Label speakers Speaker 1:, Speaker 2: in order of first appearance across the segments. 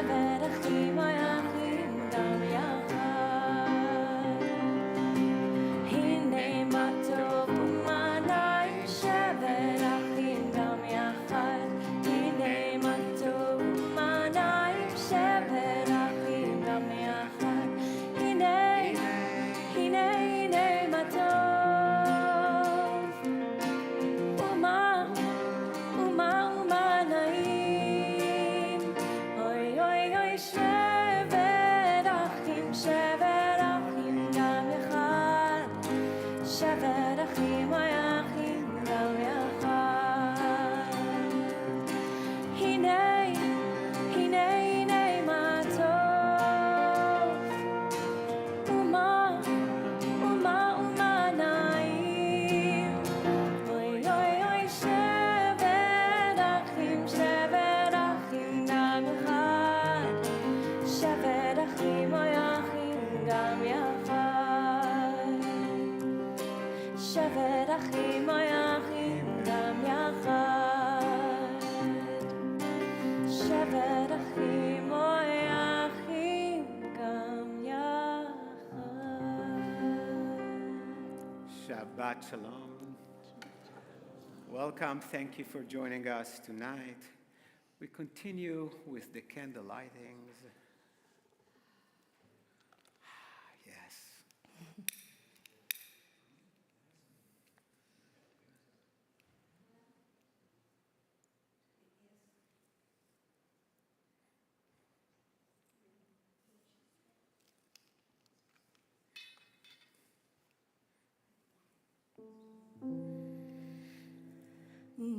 Speaker 1: שבת אחים היחים גם יחד. הנה מה טוב ומה נעים, שבת אחים גם יחד. הנה מה טוב ומה נעים, שבת אחים גם יחד. הנה, הנה, הנה מה טוב ומה נעים. אוי אוי אוי, שבת אחים גם יחד. שבת אחים היחים גם יחד. הנה, הנה, הנה מה טוב ומה נעים. אוי אוי אוי, שבת אחים גם יחד. שבת אחים היחים גם יחד. שבת אחים היחים גם יחד. שבת אחים היחים גם יחד.
Speaker 2: Shabbat Shalom. Welcome. Thank you for joining us tonight. We continue with the candle lightings. Yes.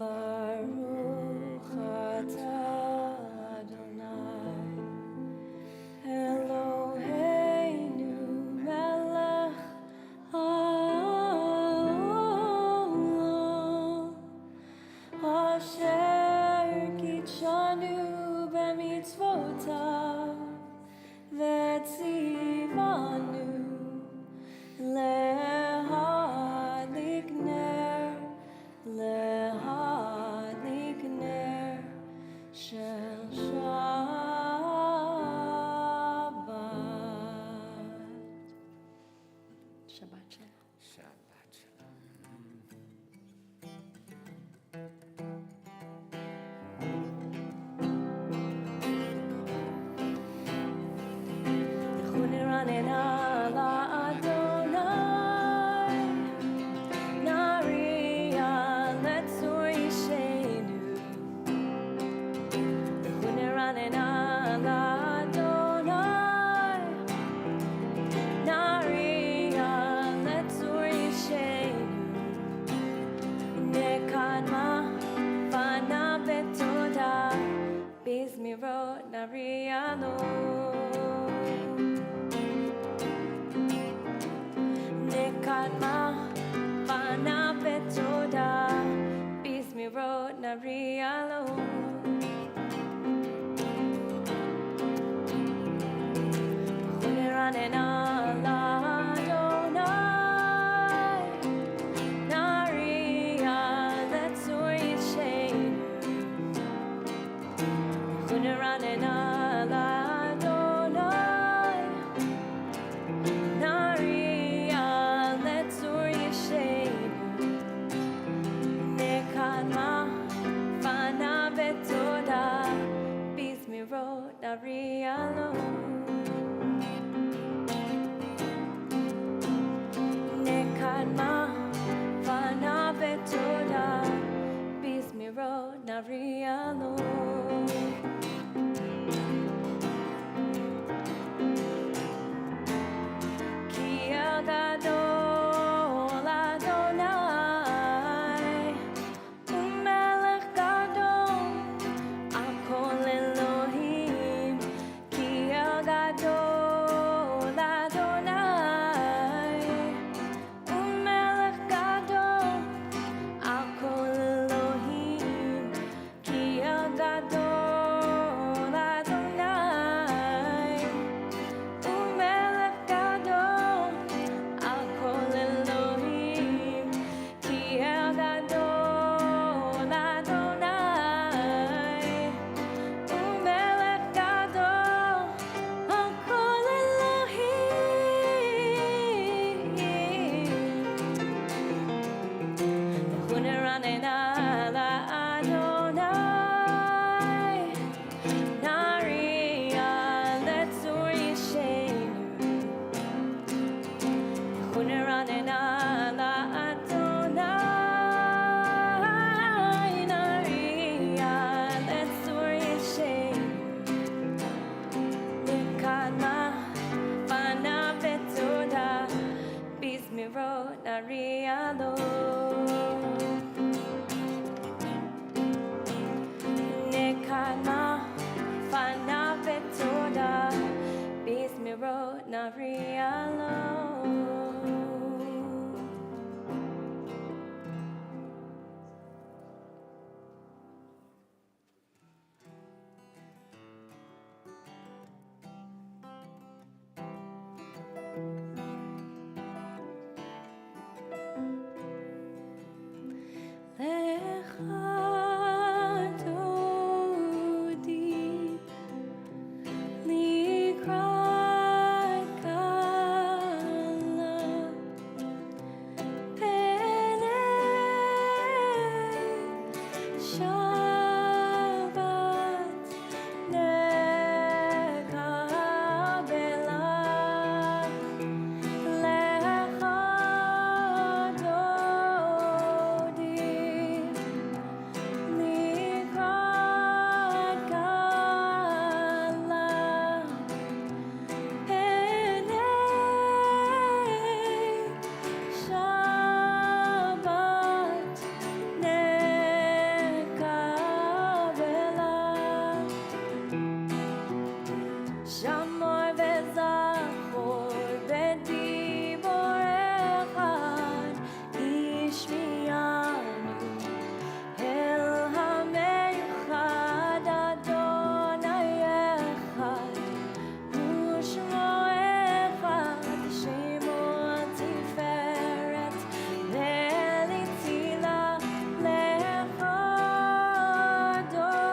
Speaker 1: Baruch atah Adonai Eloheinu melech haolam asher kitshanu b'mitzvotav v'tzivanu lehadlik ner shel Shabbat. Shabbat shalom.
Speaker 2: Shabbat Shalom.
Speaker 1: Running ala Adonai, Nariya letzur yishenu. Running ala Adonai, Nariya letzur yishenu. Nekadma vana betoda, bizmirot Nariya lo. Nekadma vana betoda, bizmirot Nariya lo. Running ala Adonai, Nariya letzur yishenu. Running ala Adonai, Nariya letzur yishenu. Nekadma vana betoda, bizmirot Nariya lo. Nekadma vana betoda, bizmirot Nariya lo. narialo. Shamor vezachor bedibbor echad ishmiyanu el hameichad Adonai echad u'shmo echad shemo tiferet ve'litzila lecha dodi.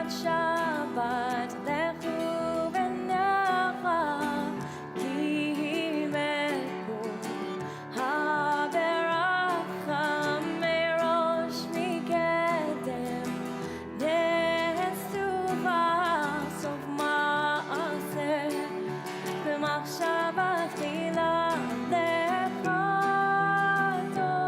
Speaker 1: Shabbat lechu v'necha ki himeku haberacha merosh mikedem nestucha sof ma'aseh b'machshava tchila lecha dodi.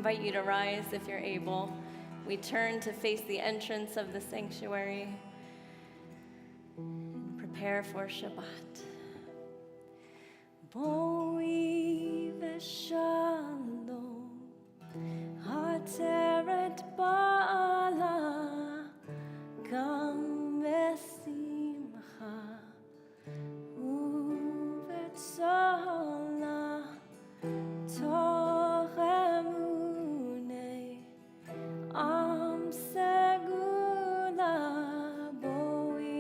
Speaker 1: Invite you to rise if you're able. We turn to face the entrance of the sanctuary and prepare for Shabbat. Boi v'shalom hateret ba'ala gam v'simcha u'v'tzola toch emunei am segula boi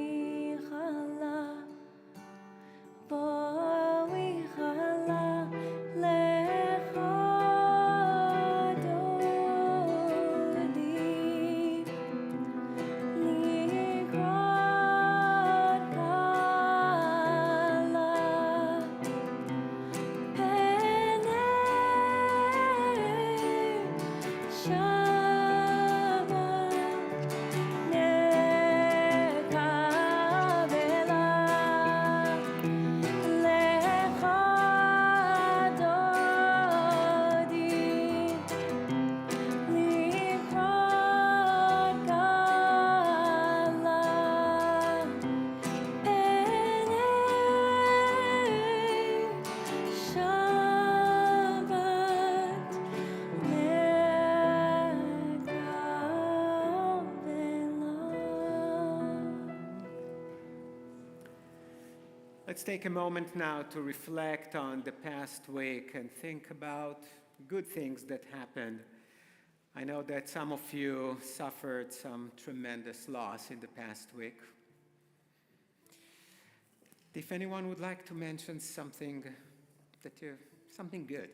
Speaker 1: chala lecha dodi.
Speaker 2: Let's take a moment now to reflect on the past week and think about good things that happened. I know that some of you suffered some tremendous loss in the past week. If anyone would like to mention something something good,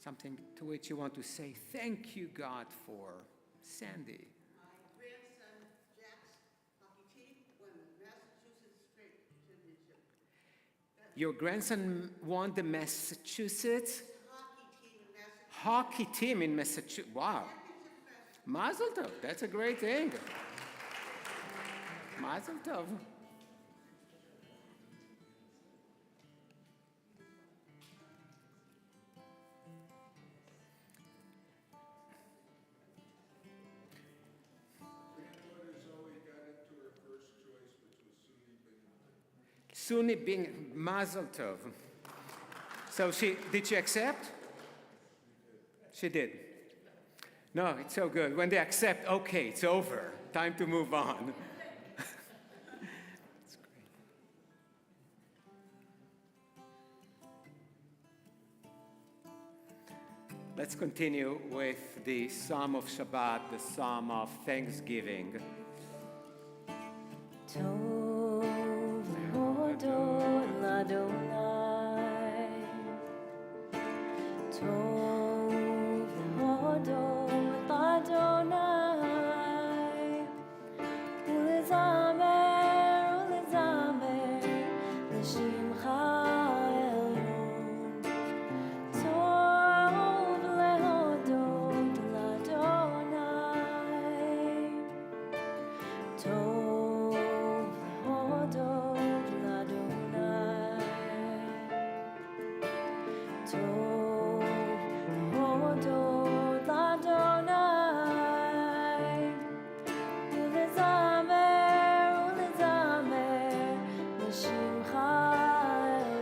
Speaker 2: something to which you want to say thank you, God, for. Sandy.
Speaker 3: My grandson Jack's hockey team won the Massachusetts State Championship.
Speaker 2: Your grandson won the Massachusetts
Speaker 3: Hockey team in Massachusetts.
Speaker 2: hockey team in Massachusetts. Wow.
Speaker 3: Championship match.
Speaker 2: Mazel tov. That's a great thing. Mazel tov.
Speaker 4: Granddaughter Zoe got into her first choice, which was SUNY Binghamton.
Speaker 2: SUNY Bing Mazel tov. So did she accept? She did. No, it's so good. When they accept, okay, it's over. Time to move on. It's great. Let's continue with the Psalm of Shabbat, the Psalm of Thanksgiving.
Speaker 1: Tov lehodot l'Adonai. Tov lehodot l'Adonai. Ulezamer, ulezamer, l'shimcha elyon. Tov lehodot l'Adonai. Tov lehodot l'Adonai. Tov lehodot l'Adonai. Ulezamer, ulezamer, l'shimcha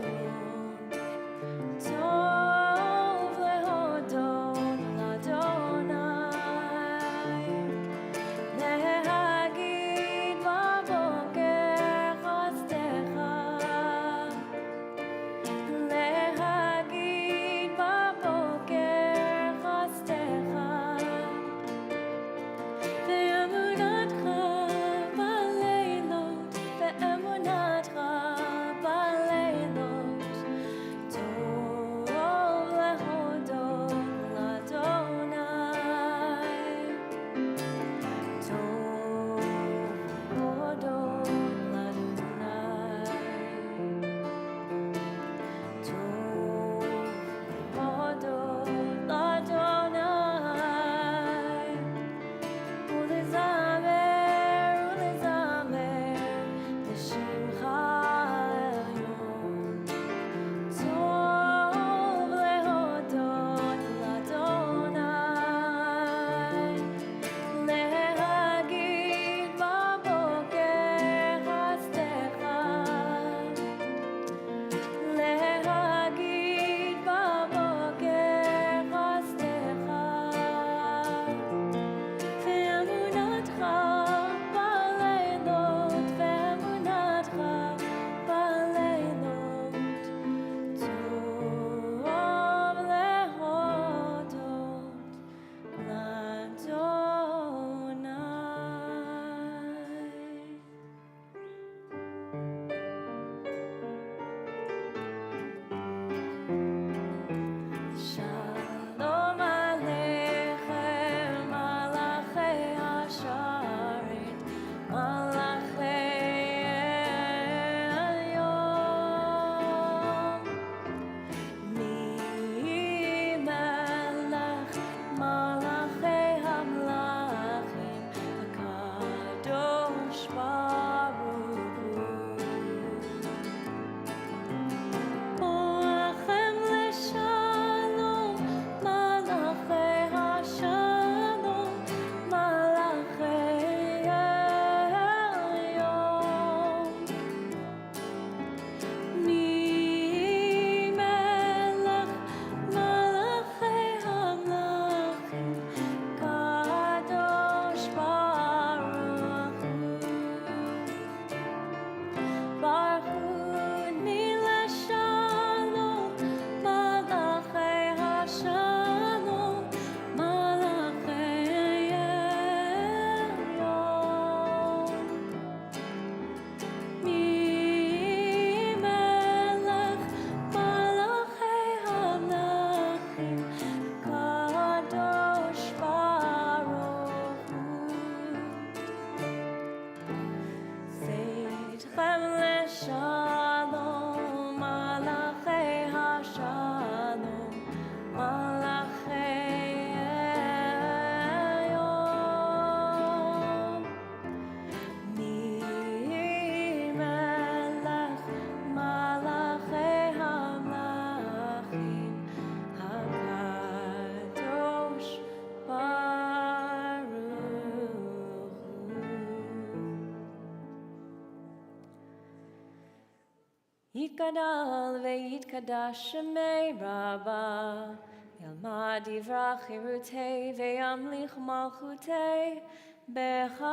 Speaker 1: elyon. Tov lehodot l'Adonai. להגיד יתגדל ויתקדש שמי רבה, ילמד יברח חירותי וימליך מלכותי, בחייכון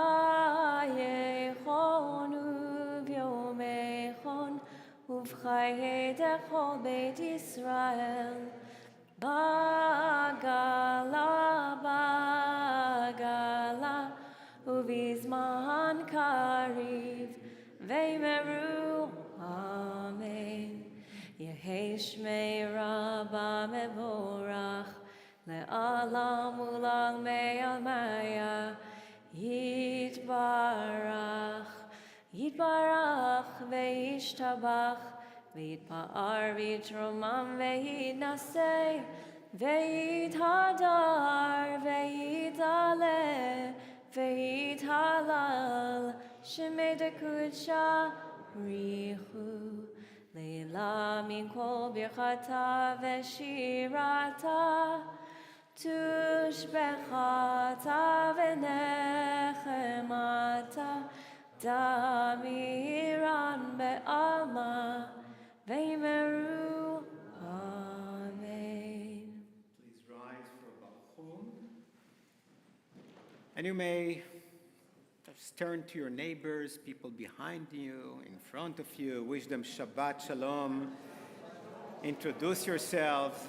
Speaker 1: וביומייכון, ובחיי דכל בית ישראל. בגלה, בגלה, ובזמן קריב, ואמרו אמן. יהי שמי רבה מבורך, לעולם ולעולמי עלמיה, יתברך, יתברך וישתבח, ויתפאר ויתרומם ויתנשא, ויתהדר ויתעלה, ויתהלל, שמי דקודשה בריחו, לילה מכל ברכתה ושירתה, תושבחתה ונחמתה, דמירן בעלמא, ואמרו אמן.
Speaker 2: Please rise for Balchum. And you may just turn to your neighbors, people behind you, in front of you, wish them Shabbat Shalom. Introduce yourselves.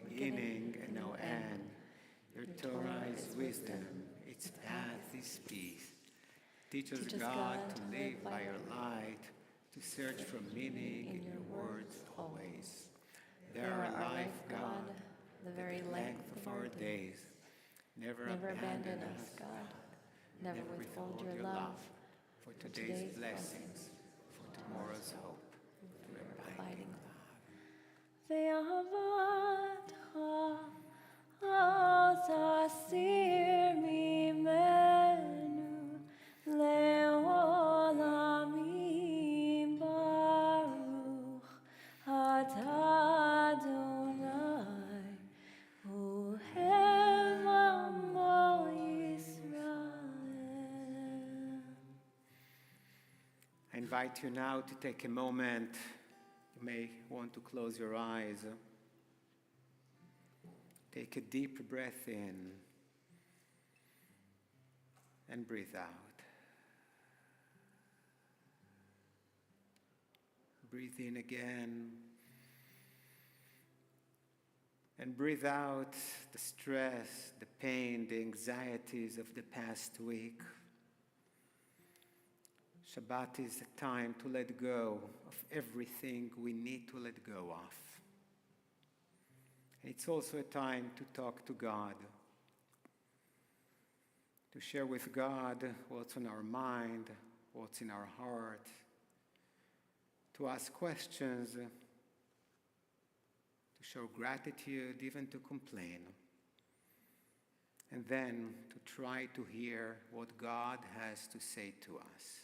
Speaker 2: Beginning and no end. Your Torah is wisdom, its path is peace. Teach us, God, to live by your light, to search for meaning in your words always. They are our life, God,
Speaker 1: the very length of our
Speaker 2: days. Never
Speaker 1: abandon us, God. Never withhold your love
Speaker 2: for today's blessings, for tomorrow's hope, through abiding love.
Speaker 1: ואהבתך אל תסיר
Speaker 2: invite you now to take a moment. You may want to close your eyes. Take a deep breath in and breathe out. Breathe in again and breathe out the stress, the pain, the anxieties of the past week. Shabbat is a time to let go of everything we need to let go of. And it's also a time to talk to God, to share with God what's on our mind, what's in our heart, to ask questions, to show gratitude, even to complain, and then to try to hear what God has to say to us.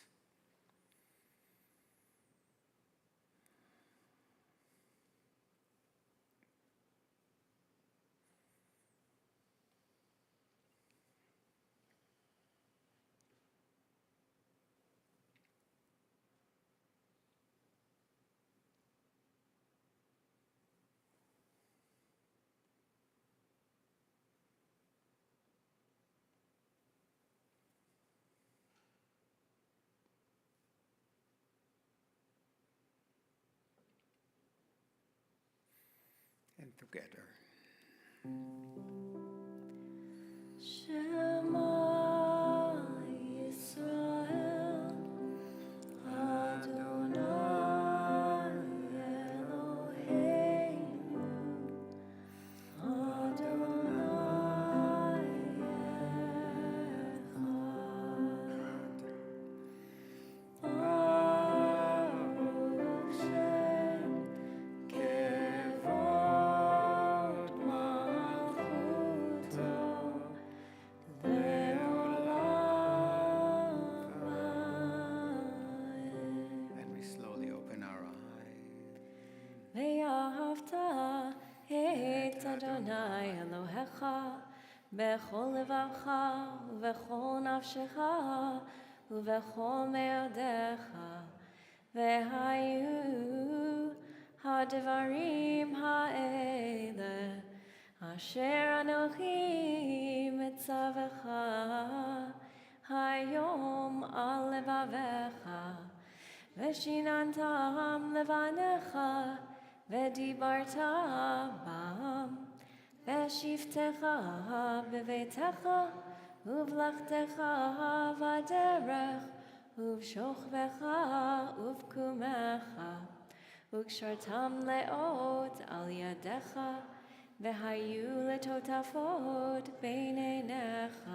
Speaker 2: And together.
Speaker 1: Shema Yisrael, Adonai Eloheinu, Adonai Echad. Baruch Shem Kevod Malchuto Leolam Vaed.
Speaker 2: And we slowly open our eyes.
Speaker 1: ואהבת את אדוני אלוהיך בכל לבבך ובכל נפשך ובכל מאודיך, והיו הדברים האלה אשר אנוכי מצווך היום על לבביך, ושיננתם לבניך, ודיברת בם, בשבתך בביתך, ובלכתך בדרך, ובשוכבך ובקומך, וקשרתם לאות על ידיך, והיו לטוטפות בין עיניך,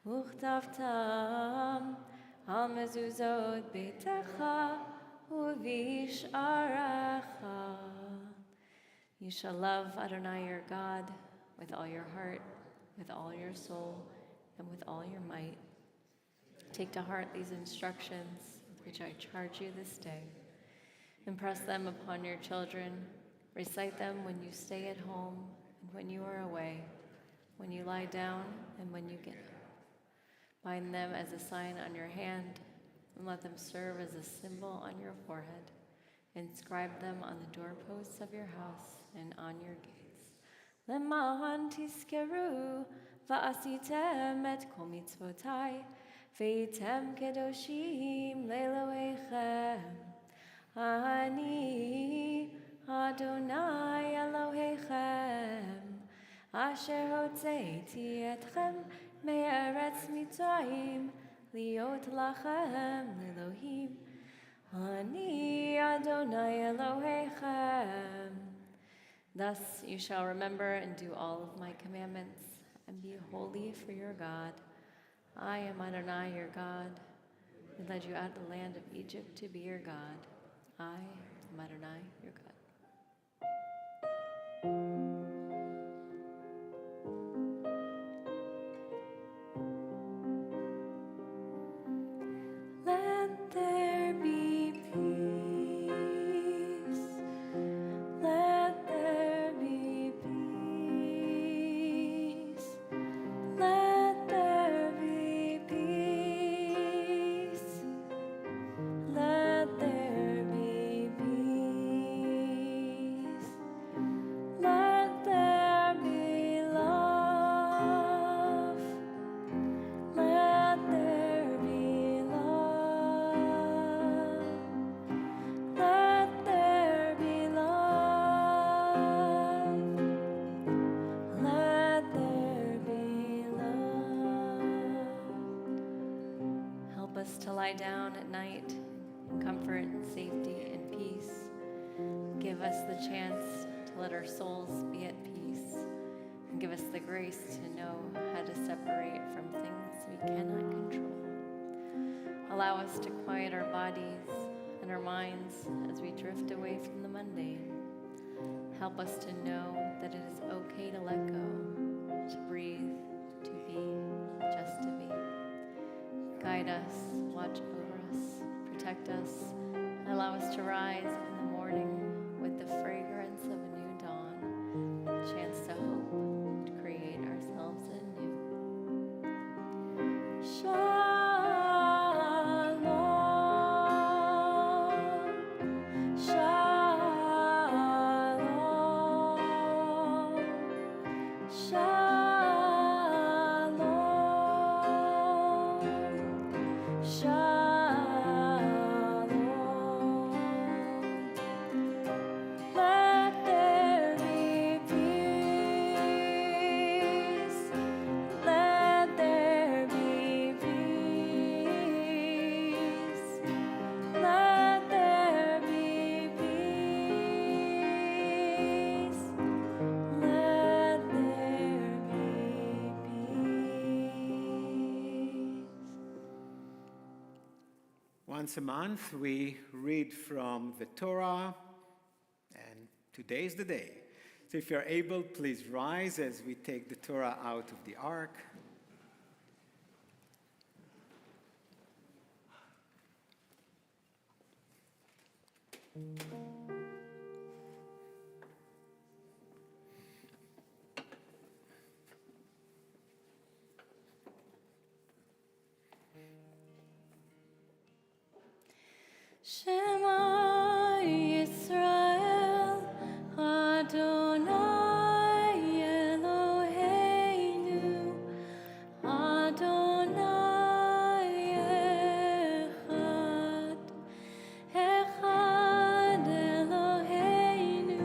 Speaker 1: וכתבתם על מזוזות ביתך ובשעריך. You shall love Adonai your God with all your heart, with all your soul, and with all your might. Take to heart these instructions with which I charge you this day. Impress them upon your children. Recite them when you stay at home and when you are away, when you lie down and when you get up. Bind them as a sign on your hand, and let them serve as a symbol on your forehead. Inscribe them on the doorposts of your house and on your gates. Leman tizkeru va'asitem et kol mitzvotai, ve'item kedoshim le'eloheichem. Ani Adonai Eloheichem, asher hotzeiti etchem me'eretz Mitzrayim, liot lachem Elohim. Ani Adonai Eloheichem. Thus you shall remember and do all of my commandments, and be holy for your God. I am Adonai your God, who led you out of the land of Egypt to be your God. I am Adonai your God. Let there be peace. Let there be peace. Let there be peace. Let us the chance to let our souls be at peace, and give us the grace to know how to separate from things we cannot control. Allow us to quiet our bodies and our minds as we drift away from the mundane. Help us to know that it is okay to let go, to breathe, to be, just to be. Guide us, watch over us, protect us, and allow us to rise in the morning with the fragrance of a new dawn, a chance to hope, to create ourselves anew. Shalom, shalom, shalom, shalom. Let there be peace. Let there be peace. Let there be peace. Let there be peace.
Speaker 2: Once a month, we read from the Torah, and today's the day. So if you're able, please rise as we take the Torah out of the ark.
Speaker 1: Shema Yisrael, Adonai Eloheinu, Adonai Echad, Echad Eloheinu,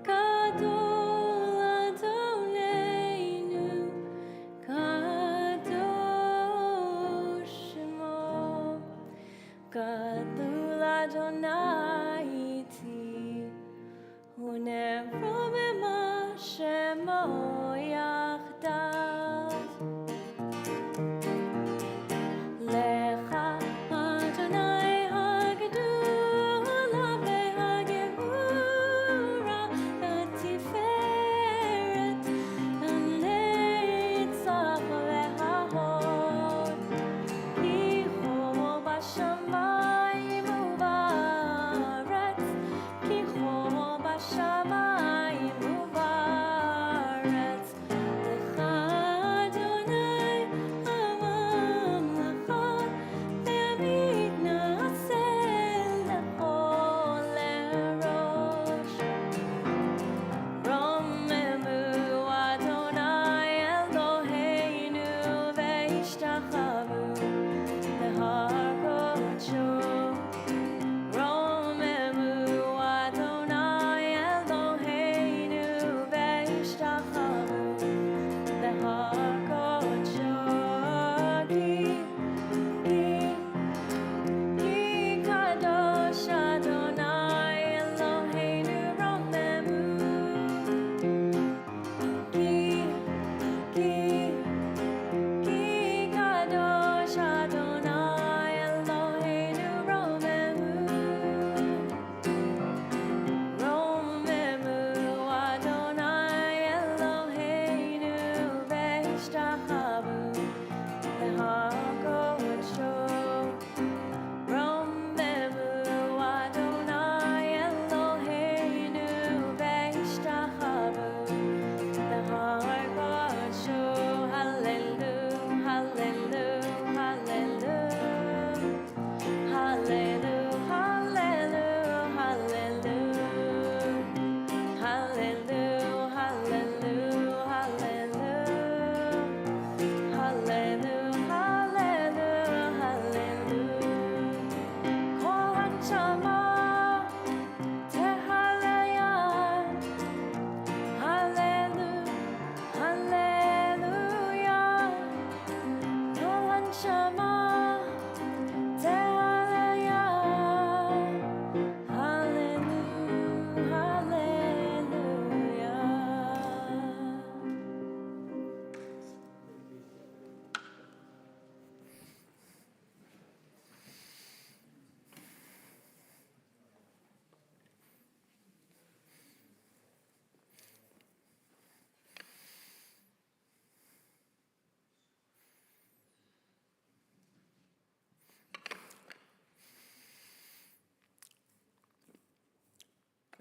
Speaker 1: Gadol Adonai, Kadosh Shemo. Gadol Adonai iti, unevro b'ma shemo yachdav. Lecha Adonai hagedula v'hagevura, hatiferet, hanetzach v'hahod. Kicho bashamayim u'ba'aretz, Kicho bashamayim u'ba'aretz,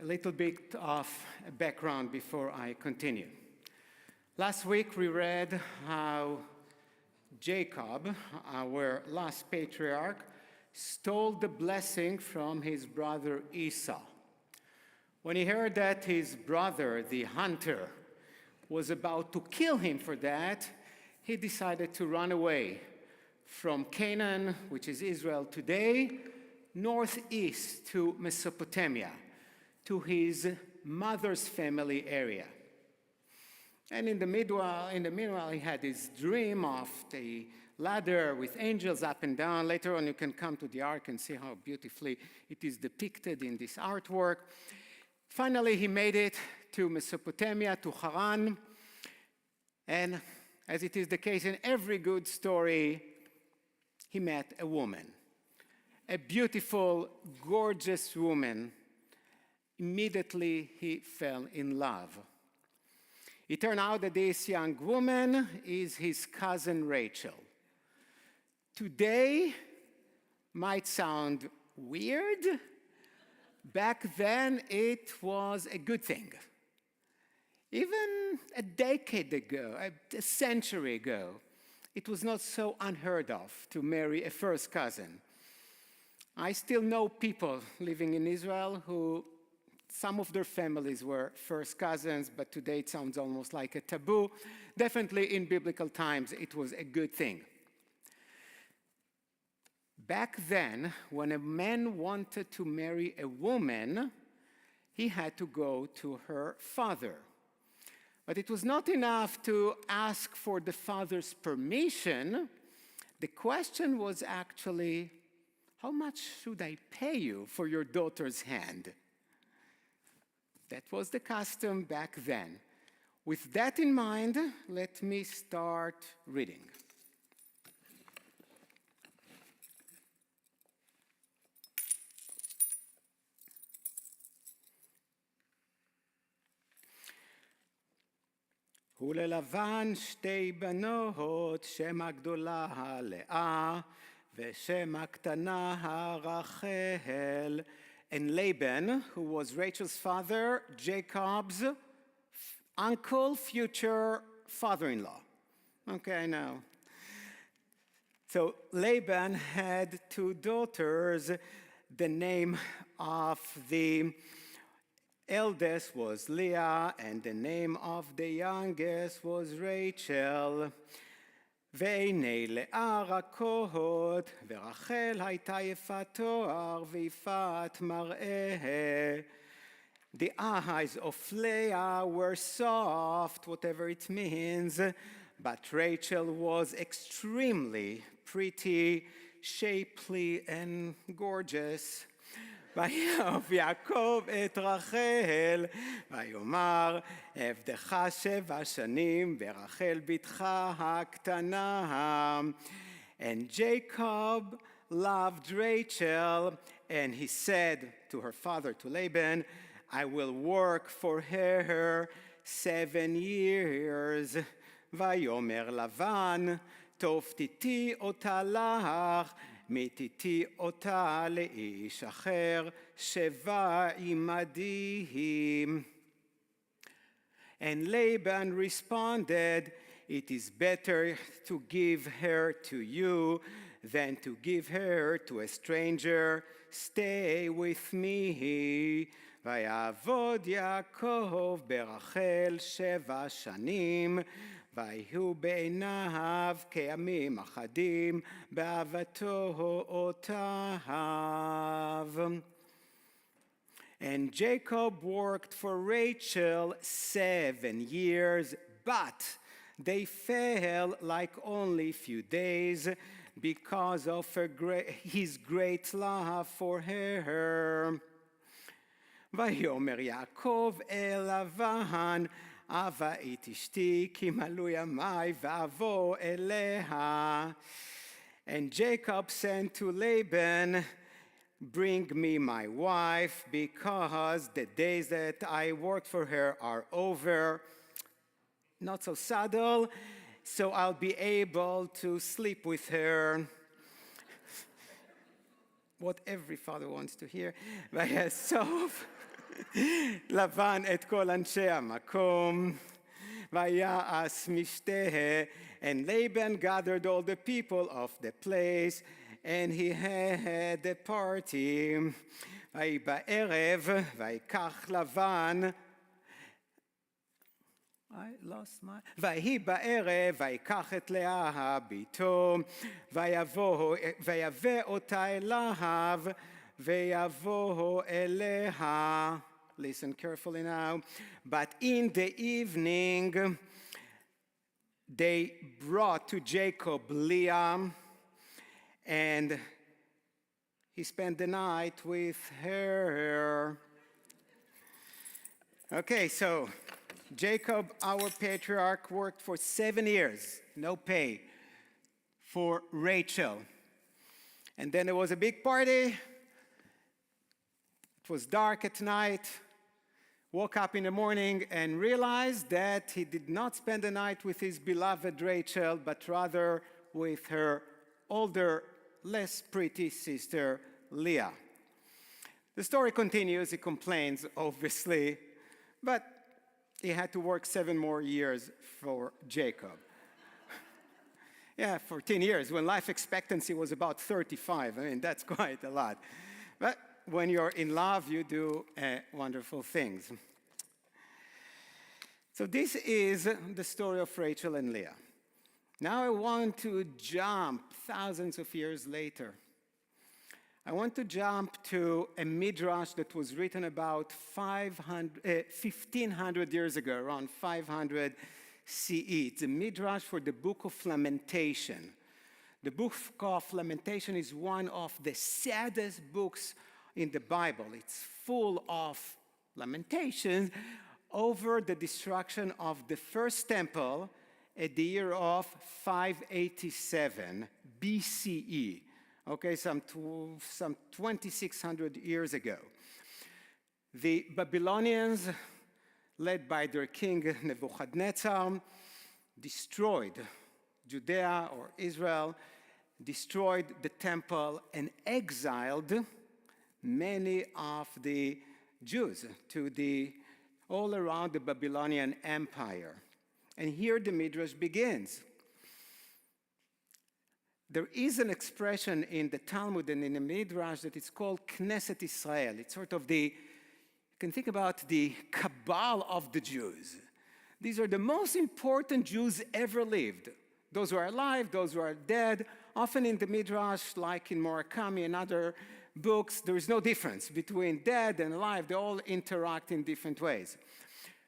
Speaker 2: a little bit of background before I continue. Last week we read how Jacob, our last patriarch, stole the blessing from his brother Esau. When he heard that his brother, the hunter, was about to kill him for that, he decided to run away from Canaan, which is Israel today, northeast to Mesopotamia, to his mother's family area. And in the meanwhile, he had this dream of the ladder with angels up and down. Later on, you can come to the ark and see how beautifully it is depicted in this artwork. Finally, he made it to Mesopotamia, to Haran. And as it is the case in every good story, he met a woman, a beautiful, gorgeous woman. Immediately, he fell in love. It turned out that this young woman is his cousin Rachel. Today might sound weird. Back then, it was a good thing. Even a decade ago, a century ago, it was not so unheard of to marry a first cousin. I still know people living in Israel who some of their families were first cousins, but today it sounds almost like a taboo. Definitely in biblical times, it was a good thing. Back then, when a man wanted to marry a woman, he had to go to her father. But it was not enough to ask for the father's permission. The question was actually, how much should I pay you for your daughter's hand? That was the custom back then. With that in mind, let me start reading. וללבן שתי בנות, שם הגדולה לאה, ושם הקטנה רחל. And Laban, who was Rachel's father, Jacob's uncle, future father-in-law. Okay, I know. So Laban had two daughters. The name of the eldest was Leah, and the name of the youngest was Rachel. והנה לאה רכות, ורחל הייתה יפת תואר ויפת מראה. The eyes of Leah were soft, whatever it means, but Rachel was extremely pretty, shapely, and gorgeous. ויאהב יעקב את רחל, ויאמר, עבדך 7 שנים, ורחל בתך הקטנה. And Jacob loved Rachel, and he said to her father, to Laban, I will work for her 7 years. ויאמר לבן, טוב תיתי אותה לך, מיתיתי אותה לאיש אחר, 7 עמדי. And Laban responded, it is better to give her to you than to give her to a stranger. Stay with me. ויעבוד יעקב ברחל 7 שנים, ויהיו בעיניו כימים אחדים, באהבתו אותה. And Jacob worked for Rachel 7 years, but they fell like only few days because of his great love for her. ויאמר יעקב אל לבן, אבה את אשתי, כי מלאו ימי ואבוא אליה. And Jacob sent to Laban, bring me my wife, because the days that I worked for her are over. Not so subtle, so I'll be able to sleep with her. What every father wants to hear. But so לבן את כל אנשי המקום, ויעש משתה, and Laban gathered all the people of the place, and he had a party. ויהי בערב, ויקח לבן, ויהי בערב, ויקח את לאה ביתו, ויבא אותה אליו, ויבוא אליה. Listen carefully now. But in the evening, they brought to Jacob Leah, and he spent the night with her. Okay, so Jacob, our patriarch, worked for 7 years, no pay, for Rachel. And then there was a big party. It was dark at night. Woke up in the morning and realized that he did not spend the night with his beloved Rachel, but rather with her older, less pretty sister, Leah. The story continues. He complains, obviously, but he had to work 7 more years for Jacob. Yeah, 14 years, when life expectancy was about 35. I mean, that's quite a lot. But when you're in love, you do wonderful things. So this is the story of Rachel and Leah. Now I want to jump thousands of years later. I want to jump to a midrash that was written about 1,500 years ago, around 500 CE. It's a midrash for the book of Lamentation. The book of Lamentation is one of the saddest books in the Bible. It's full of lamentations over the destruction of the first temple at the year of 587 BCE. Okay, some 2,600 years ago. The Babylonians, led by their king Nebuchadnezzar, destroyed Judea or Israel, destroyed the temple, and exiled many of the Jews to all around the Babylonian Empire. And here the Midrash begins. There is an expression in the Talmud and in the Midrash that it's called Knesset Israel. It's sort of you can think about the cabal of the Jews. These are the most important Jews ever lived. Those who are alive, those who are dead. Often in the Midrash, like in Murakami and other books, there is no difference between dead and alive. They all interact in different ways.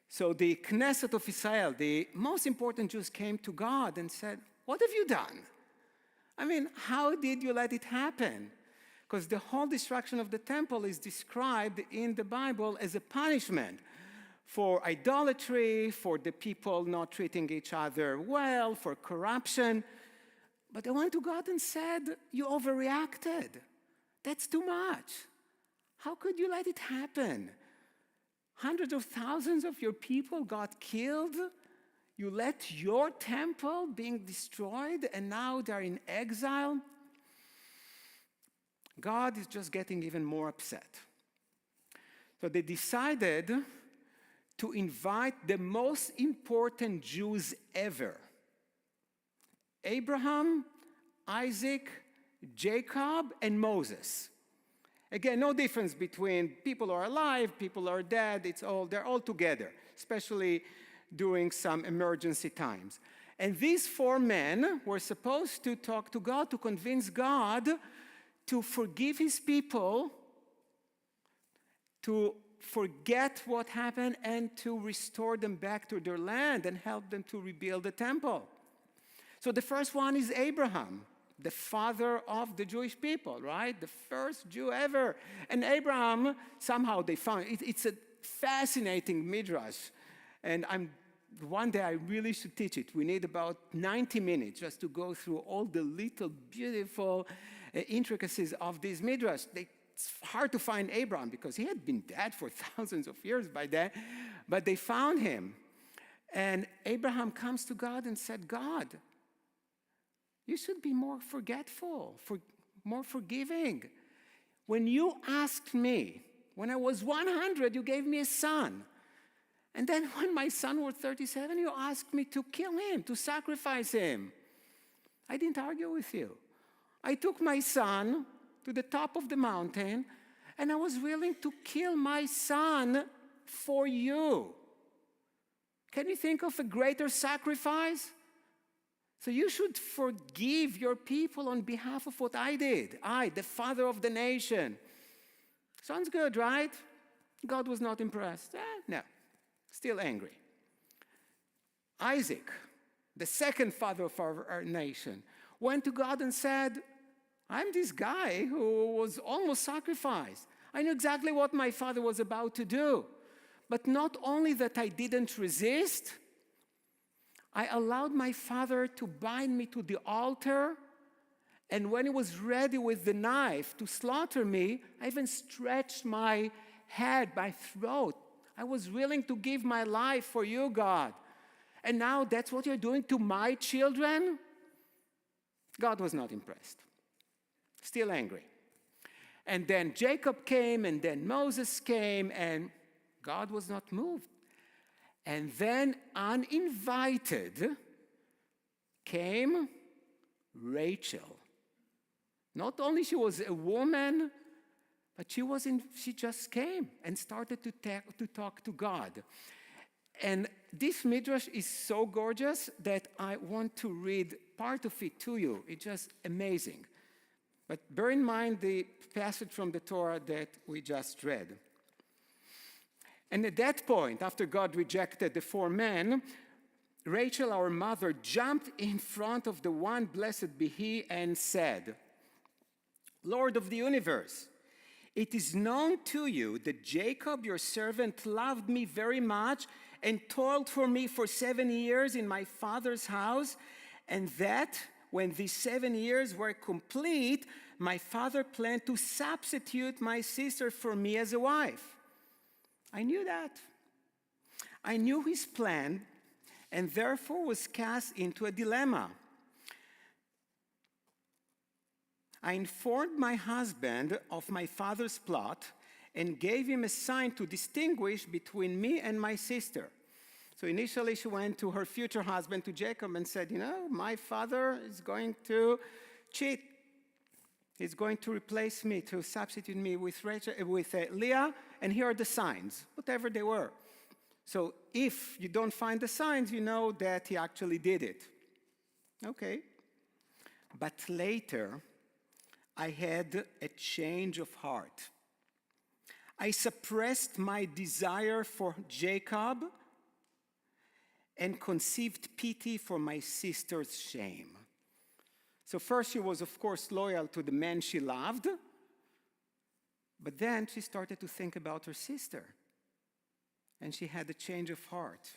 Speaker 2: So the Knesset of Israel, the most important Jews, came to God and said, "What have you done? I mean, how did you let it happen?" Because the whole destruction of the temple is described in the Bible as a punishment for idolatry, for the people not treating each other well, for corruption. But they went to God and said, "You overreacted. That's too much. How could you let it happen? Hundreds of thousands of your people got killed. You let your temple being destroyed, and now they're in exile." God is just getting even more upset. So they decided to invite the most important Jews ever: Abraham, Isaac, Jacob, and Moses. Again, no difference between people are alive, people are dead. They're all together, especially during some emergency times. And these 4 men were supposed to talk to God, to convince God to forgive his people, to forget what happened, and to restore them back to their land and help them to rebuild the temple. So the first one is Abraham, the father of the Jewish people, right? The first Jew ever. And Abraham, somehow they found, it's a fascinating midrash. And one day I really should teach it. We need about 90 minutes just to go through all the little beautiful intricacies of this midrash. It's hard to find Abraham because he had been dead for thousands of years by then, but they found him. And Abraham comes to God and said, "God, you should be more forgetful, more forgiving. When you asked me When I was 100, you gave me a son. And then when my son was 37, you asked me to kill him, to sacrifice him. I didn't argue with you. I took my son to the top of the mountain, and I was willing to kill my son for you. Can you think of a greater sacrifice? So you should forgive your people on behalf of what I did. I, the father of the nation. Sounds good, right? God was not impressed. No, still angry. Isaac, the second father of our nation, went to God and said, I'm this guy who was almost sacrificed. I knew exactly what my father was about to do. But not only that I didn't resist, I allowed my father to bind me to the altar, and when he was ready with the knife to slaughter me, I even stretched my head, my throat. I was willing to give my life for you, God. And now that's what you're doing to my children? God was not impressed. Still angry. And then Jacob came, and then Moses came, and God was not moved. And then uninvited came Rachel. Not only she was a woman, but she just came and started to talk to God. And this midrash is so gorgeous that I want to read part of it to you. It's just amazing. But bear in mind the passage from the Torah that we just read. And at that point, after God rejected the 4 men, Rachel, our mother, jumped in front of the one, blessed be he, and said, Lord of the universe, it is known to you that Jacob, your servant, loved me very much and toiled for me for 7 years in my father's house, and that when these 7 years were complete, my father planned to substitute my sister for me as a wife. I knew that. I knew his plan, and therefore was cast into a dilemma. I informed my husband of my father's plot and gave him a sign to distinguish between me and my sister. So initially she went to her future husband, to Jacob, and said, my father is going to cheat. He's going to replace me, to substitute me with Leah, and here are the signs, whatever they were. So if you don't find the signs, you know that he actually did it. Okay. But later, I had a change of heart. I suppressed my desire for Jacob and conceived pity for my sister's shame. So first she was, of course, loyal to the man she loved, but then she started to think about her sister, and she had a change of heart.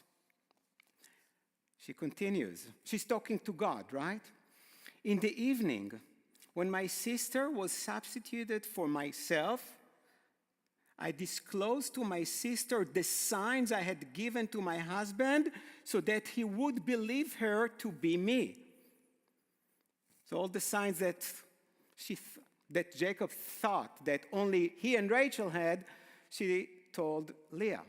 Speaker 2: She continues. She's talking to God, right? In the evening, when my sister was substituted for myself, I disclosed to my sister the signs I had given to my husband so that he would believe her to be me. So all the signs that Jacob thought that only he and Rachel had, she told Leah.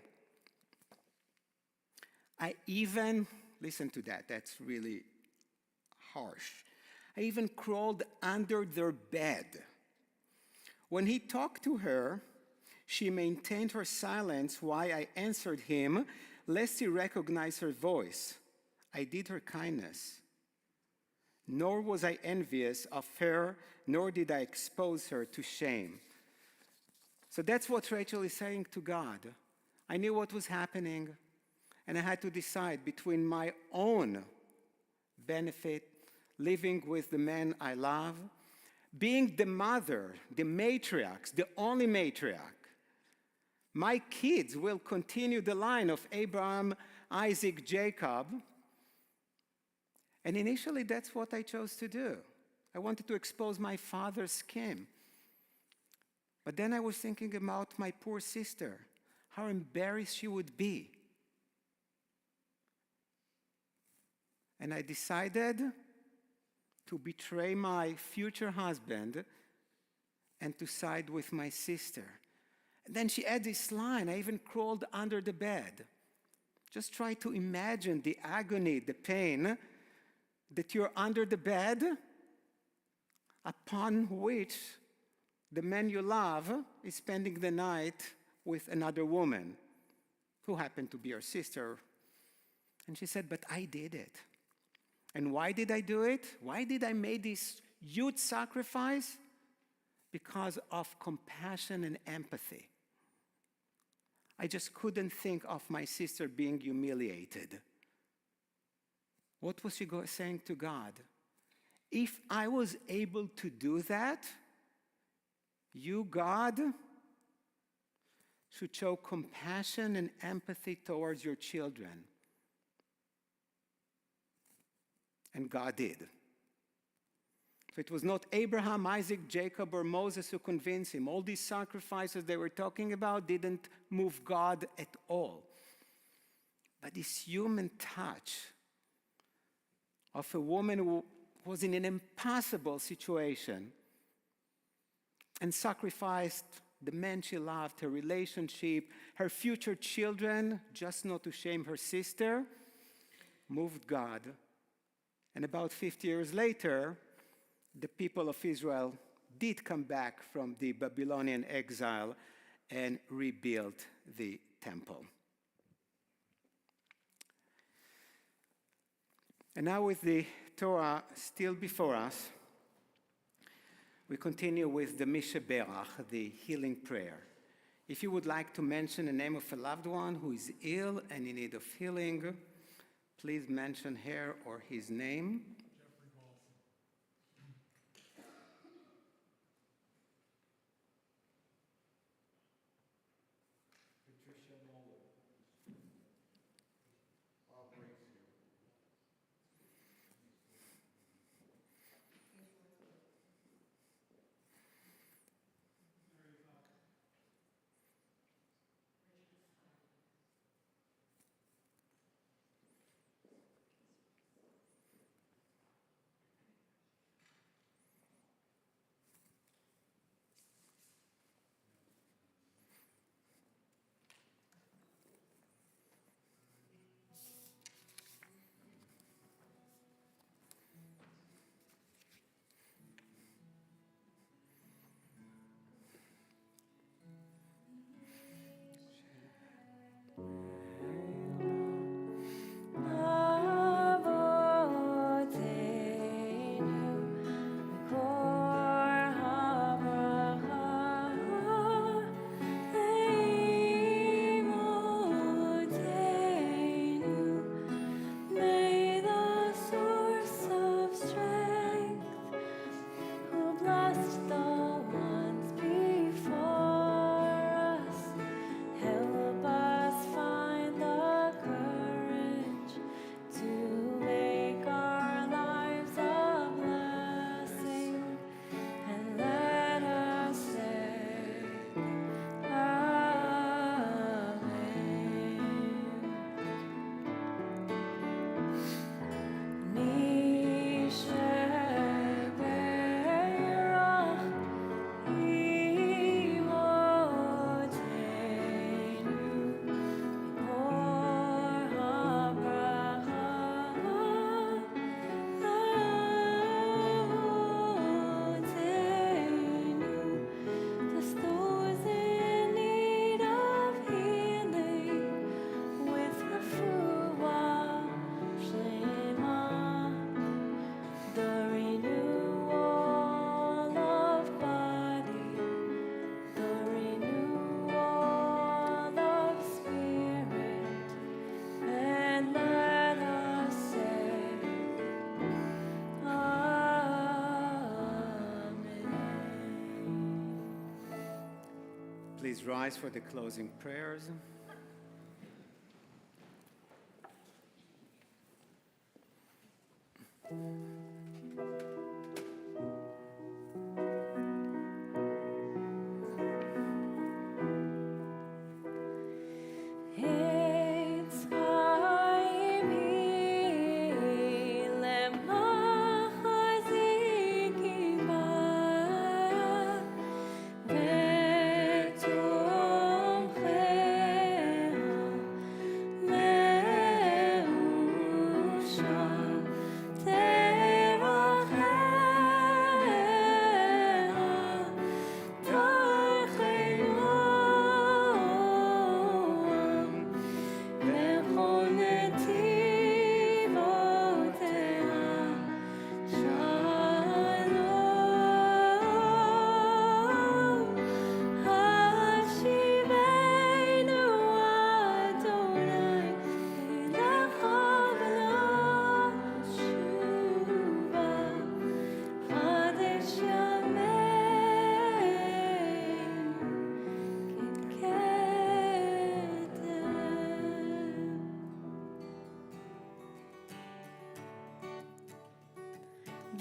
Speaker 2: I even, listen to that, that's really harsh. I even crawled under their bed. When he talked to her, she maintained her silence while I answered him, lest he recognize her voice. I did her kindness. Nor was I envious of her, nor did I expose her to shame. So that's what Rachel is saying to God. I knew what was happening, and I had to decide between my own benefit, living with the man I love, being the mother, the matriarch, the only matriarch. My kids will continue the line of Abraham, Isaac, Jacob. And initially, that's what I chose to do. I wanted to expose my father's scheme. But then I was thinking about my poor sister, how embarrassed she would be. And I decided to betray my future husband and to side with my sister. And then she adds this line, I even crawled under the bed. Just try to imagine the agony, the pain, that you're under the bed upon which the man you love is spending the night with another woman who happened to be your sister. And she said, but I did it. And why did I do it? Why did I make this huge sacrifice? Because of compassion and empathy. I just couldn't think of my sister being humiliated. What was she saying to God? If I was able to do that, you, God, should show compassion and empathy towards your children. And God did. So it was not Abraham, Isaac, Jacob, or Moses who convinced him. All these sacrifices they were talking about didn't move God at all. But this human touch of a woman who was in an impossible situation and sacrificed the man she loved, her relationship, her future children, just not to shame her sister, moved God. And about 50 years later, the people of Israel did come back from the Babylonian exile and rebuilt the temple. And now with the Torah still before us, we continue with the Misheberach, the healing prayer. If you would like to mention the name of a loved one who is ill and in need of healing, please mention her or his name. Please rise for the closing prayers.
Speaker 1: Victory.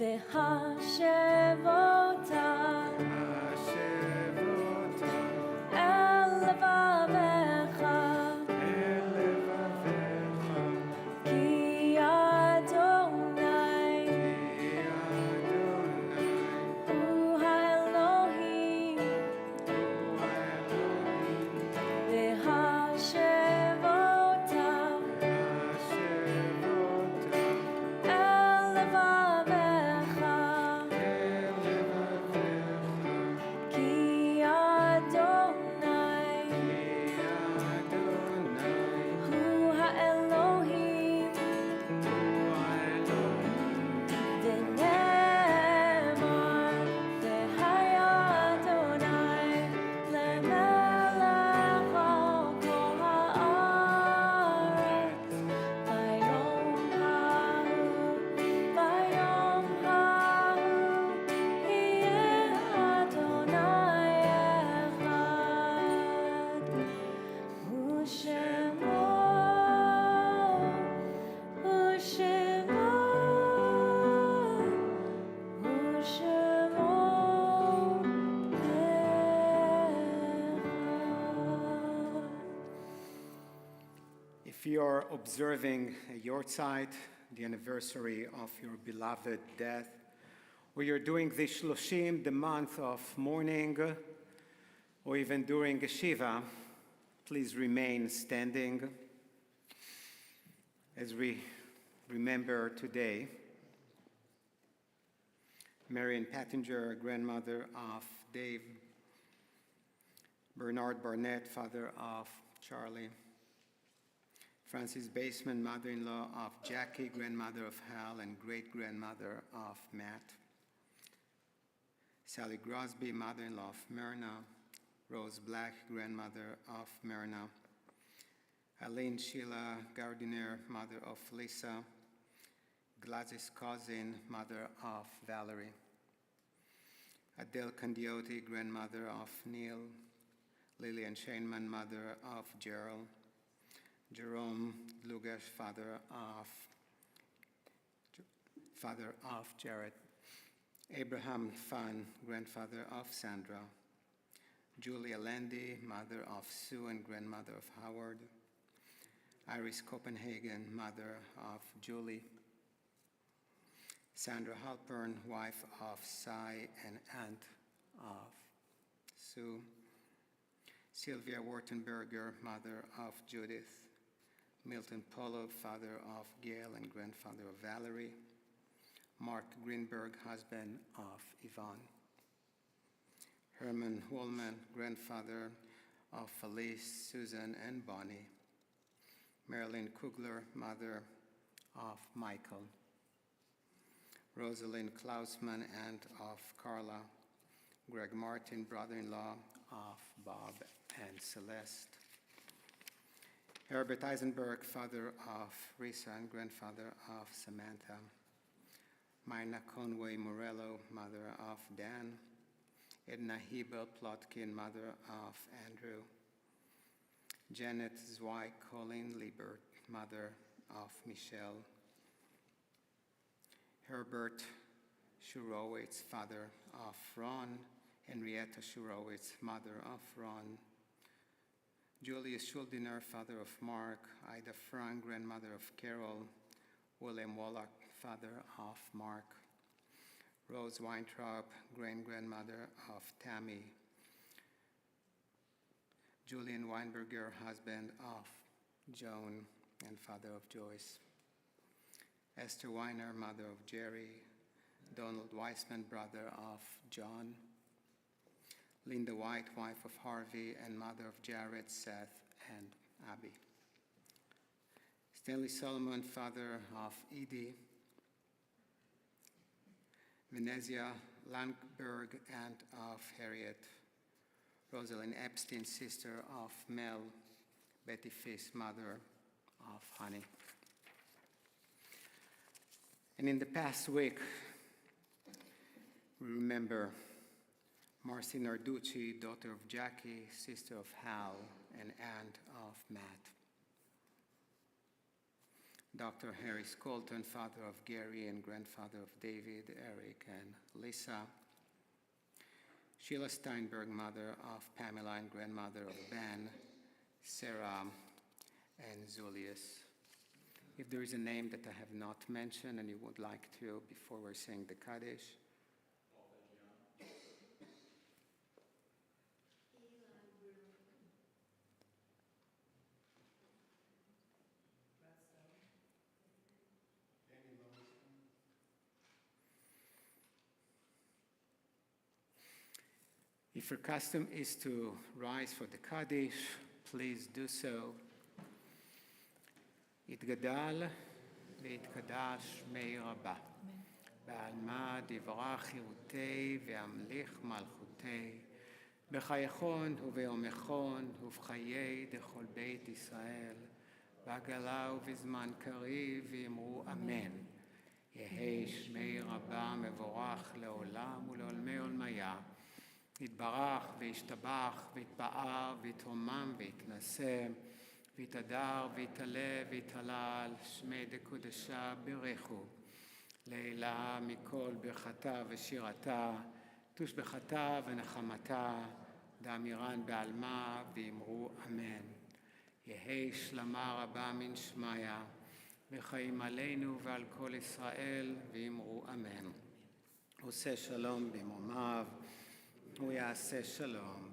Speaker 1: והשבותה אל לבביך, כי אדוני הוא האלוהים, והשבותה אל לבביך, כי אדוני הוא האלוהים, ונאמר והיה אדוני למלך על כל הארץ, ביום ההוא יהיה אדוני אחד, ושמו
Speaker 2: If you're observing a Yortzeit, the anniversary of your beloved death, or you're doing the Shloshim, the month of mourning, or even during a Shiva, please remain standing as we remember today Marion Pattinger, grandmother of Dave, Bernard Barnett, father of Charlie, Frances Baseman, mother-in-law of Jackie, grandmother of Hal, and great-grandmother of Matt, Sally Grosby, mother-in-law of Myrna, Rose Black, grandmother of Myrna, Aline Sheila Gardiner, mother of Lisa, Gladys cousin, mother of Valerie, Adele Candioti, grandmother of Neil, Lillian Shainman, mother of Gerald, Jerome Lugash, father of Jared, Abraham Fan, grandfather of Sandra, Julia Landy, mother of Sue and grandmother of Howard, Iris Copenhagen, mother of Julie, Sandra Halpern, wife of Cy and aunt of Sue, Sylvia Wartenberger, mother of Judith, Milton Polo, father of Gail and grandfather of Valerie, Mark Greenberg, husband of Yvonne, Herman Woolman, grandfather of Felice, Susan, and Bonnie, Marilyn Kugler, mother of Michael, Rosalind Klausman, aunt of Carla, Greg Martin, brother-in-law of Bob and Celeste, Herbert Eisenberg, father of Risa and grandfather of Samantha, Myrna Conway Morello, mother of Dan, Edna Hebel Plotkin, mother of Andrew, Janet Zweig Colleen Liebert, mother of Michelle, Herbert Shurowitz, father of Ron, Henrietta Shurowitz, mother of Ron, Julius Schuldiner, father of Mark, Ida Frank, grandmother of Carol, William Wallach, father of Mark, Rose Weintraub, grandmother of Tammy, Julian Weinberger, husband of Joan and father of Joyce, Esther Weiner, mother of Jerry, Donald Weissman, brother of John, Linda White, wife of Harvey and mother of Jared, Seth, and Abby, Stanley Solomon, father of Edie, Venezia Langberg, aunt of Harriet, Rosalind Epstein, sister of Mel, Betty Fisk, mother of Honey. And in the past week, we remember Marcy Narducci, daughter of Jackie, sister of Hal, and aunt of Matt. Dr. Harris Colton, father of Gary and grandfather of David, Eric, and Lisa. Sheila Steinberg, mother of Pamela and grandmother of Ben, Sarah, and Zulius. If there is a name that I have not mentioned and you would like to before we're saying the Kaddish. If your custom is to rise for the Kaddish, please do so. יתגדל ויתקדש שמי רבה. בעלמא דברך חירותי והמליך מלכותי. בחייכון וביומכון ובחיי דכל בית ישראל. בעגלה ובזמן קריב ואמרו אמן. יהי שמי רבה מבורך לעולם ולעולמי עולמיה. יתברך וישתבח ויתפאר ויתרומם ויתנשא. ויתהדר ויתעלה ויתהלל שמי דקודשה ברכו. לעילה מכל ברכתה ושירתה, תושבחתה ונחמתה, דאמירן בעלמה ואמרו אמן. יהי שלמה רבה מן שמיה, וחיים עלינו ועל כל ישראל ואמרו אמן. עושה שלום במרומיו, הוא יעשה שלום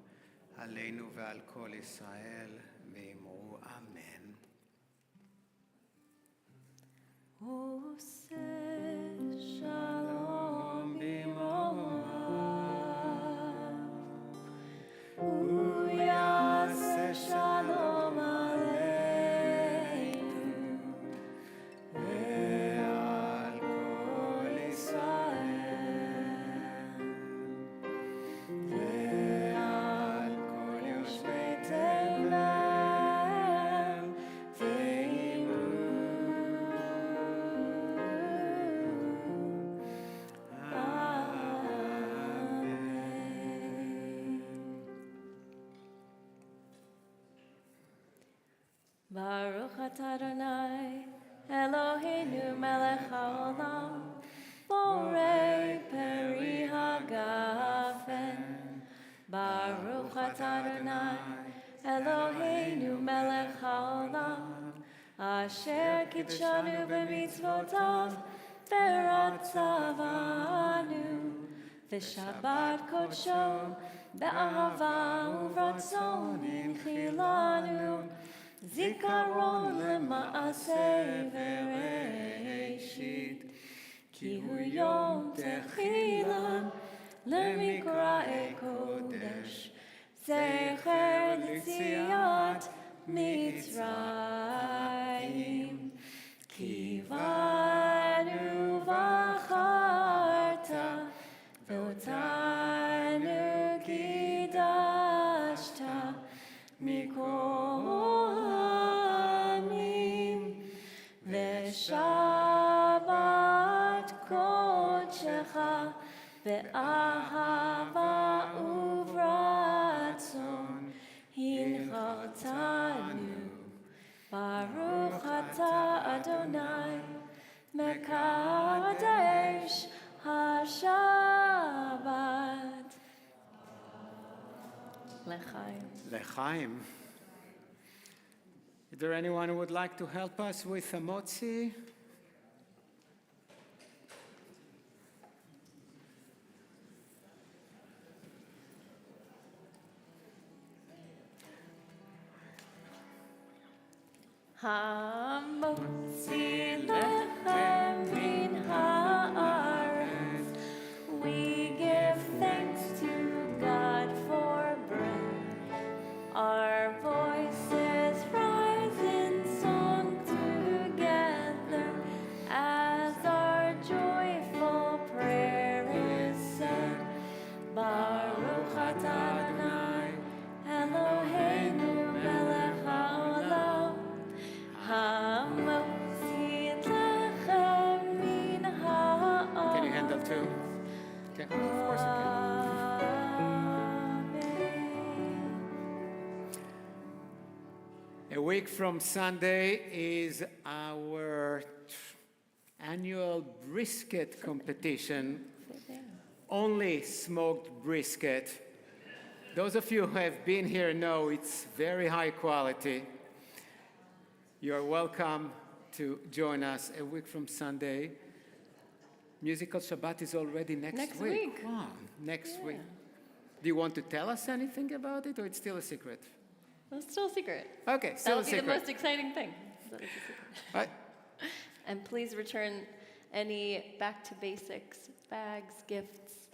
Speaker 2: עלינו ועל כל ישראל ואמרו אמן.
Speaker 1: עושה שלום במרומיו, הוא יעשה שלום עלינו ועל כל ישראל ועל כל יושבי תבל Baruch atah Adonai, Eloheinu melech haolam, borei peri hagafen. Baruch atah Adonai, Eloheinu melech haolam, asher kitshanu b'mitzvotav, v'ratzavanu, v'shabbat kodsho, be'ahava uvratzon inchilanu, זיכרון למעשה וראשית, כי הוא יום תחילה למקראי קודש, זכר ליציאת מצרים. כי בנו בחרת ואותנו קידשת מכל שבת קודשך באהבה וברצון הנחלתנו. ברוך אתה אדוני מקדש השבת. לחיים.
Speaker 2: לחיים. Is there anyone who would like to help us with a motzi?
Speaker 1: המוציא לחם מן הארץ, we give thanks to God for bread. Our voices rise in song together as our joyful prayer is said. Baruch atah Adonai, Eloheinu melech haolam, המוציא לחם מן הארץ.
Speaker 2: Can you handle two? Okay, of course you can. A week from Sunday is our our annual brisket competition. Only smoked brisket. Those of you who have been here know it's very high quality. You're welcome to join us a week from Sunday. Musical Shabbat is already next week. Wow, next week. Do you want to tell us anything about it, or it's still a secret?
Speaker 1: Well, it's still a secret.
Speaker 2: Okay, still
Speaker 1: That'll
Speaker 2: a
Speaker 1: be
Speaker 2: secret.
Speaker 1: the most exciting thing. That it's a secret.
Speaker 2: Right.
Speaker 1: And please return any back to basics bags, gifts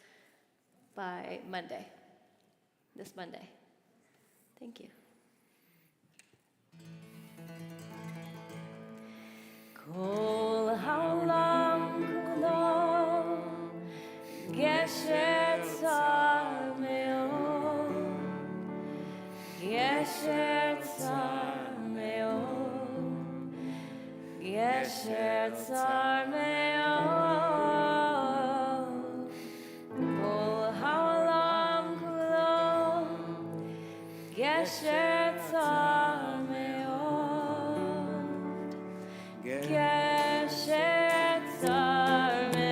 Speaker 1: by Monday. This Monday. Thank you. Kol haolam kulo gesher tzar me'od, gesher tzar me'od, gesher tzar me'od. Kol haolam kulo gesher tzar me'od, gesher tzar me'od.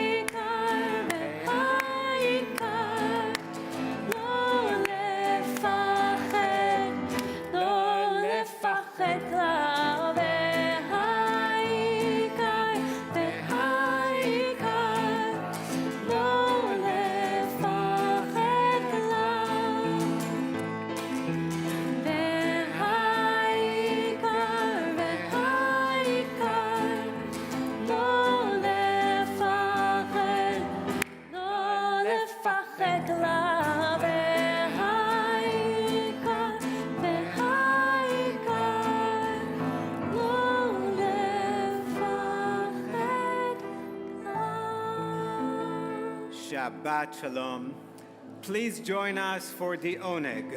Speaker 1: V'ha'ikar, v'ha'ikar, lo לפחד, לא לפחד כלל. והעיקר, והעיקר, לא לפחד כלל. והעיקר, והעיקר, לא לפחד, לא לפחד כלל. והעיקר, והעיקר, לא לפחד כלל.
Speaker 2: Shabbat Shalom. Please join us for the oneg.